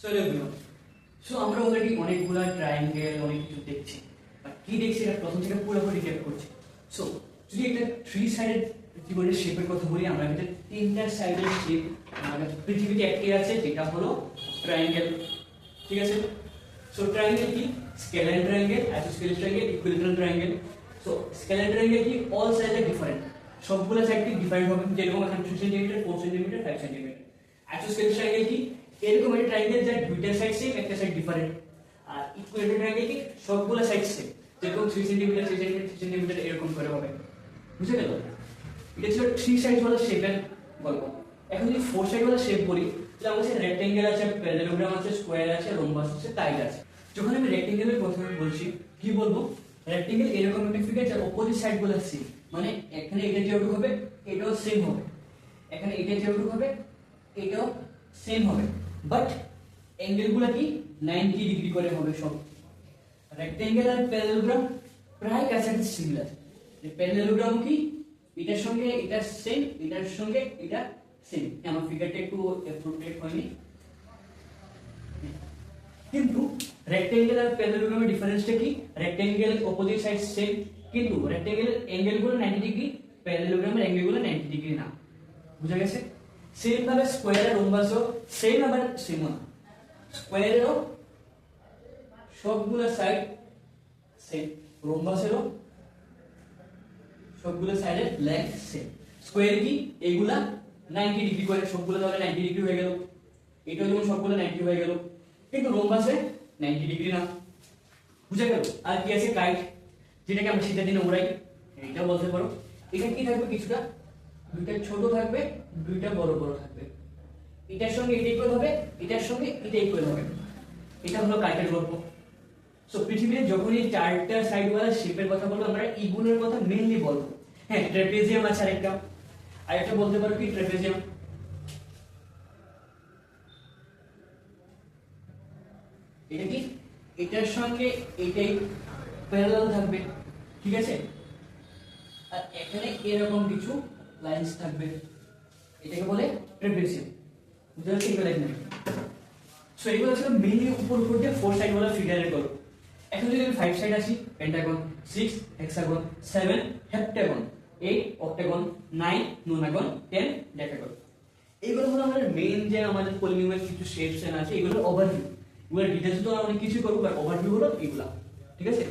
চলো everyone, so আমরা already অনেকগুলা ট্রায়াঙ্গেল অনেক কিছু দেখছি, বাট কি দেখছি এটা প্রথম থেকে পুরোপুরি রিক্যাপ করছি। সো যদি একটা থ্রি সাইডেড জীবনের শেপের কথা বলি, আমরা একটা তিনটা সাইডের শেপ আমাদের পৃথিবীতে একটি আছে, যেটা হলো ট্রায়াঙ্গেল। ঠিক আছে, সো ট্রায়াঙ্গেল কি? স্কেলার ট্রায়াঙ্গেল, আইসোস্কেলার triangle, equilateral triangle. So scalene triangle কি? অল সাইড আর ডিফারেন্ট, সবগুলো সাইড কি ডিফারেন্ট হবে, যেরকম এখানে 3 সেন্টিমিটার, 4 সেন্টিমিটার, 5 সেন্টিমিটার। আইসোস্কেলার ট্রায়াঙ্গেল কি? এরকম একটা ট্রায়াঙ্গেল যার দুইটা সাইড সেম, একটা সাইড ডিফারেন্ট। আর ইকুইল্যাটারাল ট্রায়াঙ্গেল কি? সবগুলো সাইড সেম, যেরকম 3 সেন্টিমিটার, 3 সেন্টিমিটার, 3 সেন্টিমিটার এরকম করে হবে। বুঝে গেল? এটা ছিল থ্রি সাইড ওয়ালা শেপের গল্প। এখন যদি ফোর সাইড ওয়ালা শেপ বলি, তাহলে আমাদের কাছে রেক্টেঙ্গেল আছে, প্যারালেলোগ্রাম আছে, স্কোয়ার আছে, রোম্বাস আছে, টাইল আছে। যখন আমি রেক্টেঙ্গেলের কথা বলছি, কি বলবো? রেক্টেঙ্গেল এরকম একটা ফিগার যার অপোজিট সাইড গুলো সেম, মানে এখানে এটা যেরকম হবে এটাও সেম হবে, এখানে এটা যেরকম হবে এটাও সেম হবে, বাট অ্যাঙ্গেল গুলো কি 90 ডিগ্রি করে হবে সব। রেক্টেঙ্গেল আর প্যারালেলোগ্রাম প্রায় কাছাকাছি সিমিলার। প্যারালেলোগ্রাম কি? এটার সঙ্গে এটা সেম, এটার সঙ্গে এটা সেম। আমার ফিগারটা একটু অ্যাপ্রোপ্রিয়েট হয়নি, কিন্তু রেক্টেঙ্গেল আর প্যারালেলোগ্রামের ডিফারেন্সটা কি? রেক্টেঙ্গেল অপোজিট সাইড সেম, কিন্তু রেক্টেঙ্গেলের অ্যাঙ্গেল গুলো 90 ডিগ্রি, প্যারালেলোগ্রামের অ্যাঙ্গেল গুলো 90 ডিগ্রি না। বুঝা গেছে? সেম ভাবে স্কোয়ার আর রোম্বাসও সেম, আবার সেম না। স্কোয়ারেরও সবগুলো সাইড সেম, রোম্বাসেরও সবগুলো সাইডের লেংথ সেম। স্কোয়ার কি? এগুলা 90 ডিগ্রি করে, সবগুলো তাহলে 90 ডিগ্রি হয়ে গেল। এটাও যেমন সবগুলো 90 হয়ে গেল, কিন্তু রোম্বাসে 90 ডিগ্রি না। বুঝা গেল? আর কি আছে? কাইট, যেটাকে আমরা শীতের দিনে উড়াই, এটা বলতে পারো। এটা কি থাকবে? কিছুটা দুইটা ছোট থাকবে, দুইটা বড় বড় থাকবে। এটার সঙ্গে এটা ইকুয়াল হবে, এটার সঙ্গে এটা ইকুয়াল হবে। এটা হলো কাইটের গল্প। সো পৃথিবীতে যখন এই চারটা সাইড ওয়ালা শেপের কথা বলবো, আমরা এইগুলোর কথা মেইনলি বলবো। হ্যাঁ, ট্রাপিজিয়াম আছে আরেকটা বলতে পারো কি? ট্রাপিজিয়াম। এটা কি? এটার সঙ্গে এটাই প্যারালাল থাকবে, ঠিক আছে? আর এখানে এরকম কিছু লাইনস থাকবে, এটাকে বলে ট্রাপিজিয়াম। বুঝতে পারছি? এটা দেখেন। সো এগুলো ছিল মেইনলি উপর দিয়ে ফোর সাইড ওয়ালা ফিগারের গল্প। এখন যদি আমি 5 সাইড আসি, Pentagon, 6 hexagon, 7 heptagon, 8 octagon, 9 নোনাগন, 10 decagon. এইগুলো হলো আমাদের মেইন যে আমাদের পলিনোমিয়াল কিছু শেপস আছে, এগুলোর ওভারভিউ। এগুলোর ডিটেইলস তো অনেক কিছু করব, বাট ওভারভিউ হলো এগুলা। ঠিক আছে?